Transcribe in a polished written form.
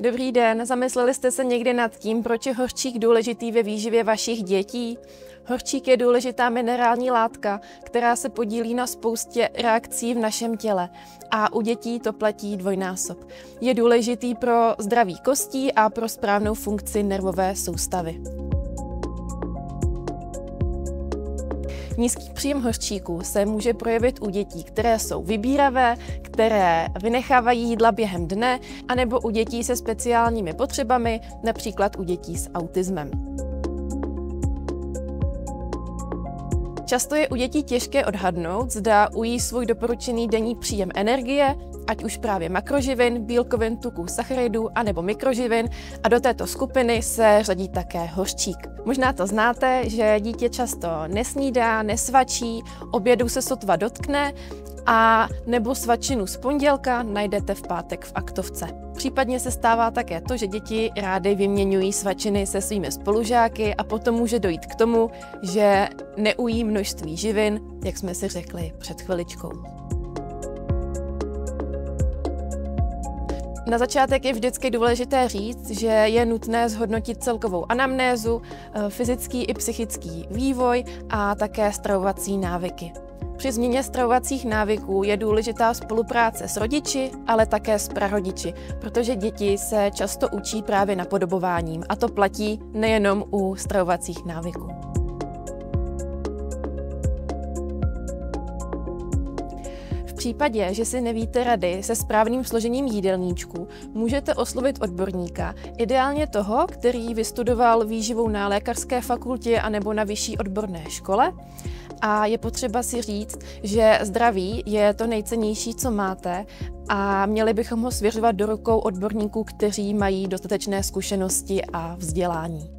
Dobrý den, zamysleli jste se někdy nad tím, proč je hořčík důležitý ve výživě vašich dětí? Hořčík je důležitá minerální látka, která se podílí na spoustě reakcí v našem těle a u dětí to platí dvojnásob. Je důležitý pro zdraví kostí a pro správnou funkci nervové soustavy. Nízký příjem hořčíku se může projevit u dětí, které jsou vybíravé, které vynechávají jídla během dne, anebo u dětí se speciálními potřebami, například u dětí s autismem. Často je u dětí těžké odhadnout, zda ují svůj doporučený denní příjem energie, ať už právě makroživin, bílkovin, tuků, sacharidů anebo mikroživin, a do této skupiny se řadí také hořčík. Možná to znáte, že dítě často nesnídá, nesvačí, obědu se sotva dotkne a nebo svačinu z pondělka najdete v pátek v aktovce. Případně se stává také to, že děti rády vyměňují svačiny se svými spolužáky a potom může dojít k tomu, že neují množství živin, jak jsme si řekli před chviličkou. Na začátek je vždycky důležité říct, že je nutné zhodnotit celkovou anamnézu, fyzický i psychický vývoj a také stravovací návyky. Při změně stravovacích návyků je důležitá spolupráce s rodiči, ale také s prarodiči, protože děti se často učí právě napodobováním a to platí nejenom u stravovacích návyků. V případě, že si nevíte rady se správným složením jídelníčku, můžete oslovit odborníka, ideálně toho, který vystudoval výživu na lékařské fakultě anebo na vyšší odborné škole. A je potřeba si říct, že zdraví je to nejcennější, co máte, a měli bychom ho svěřovat do rukou odborníků, kteří mají dostatečné zkušenosti a vzdělání.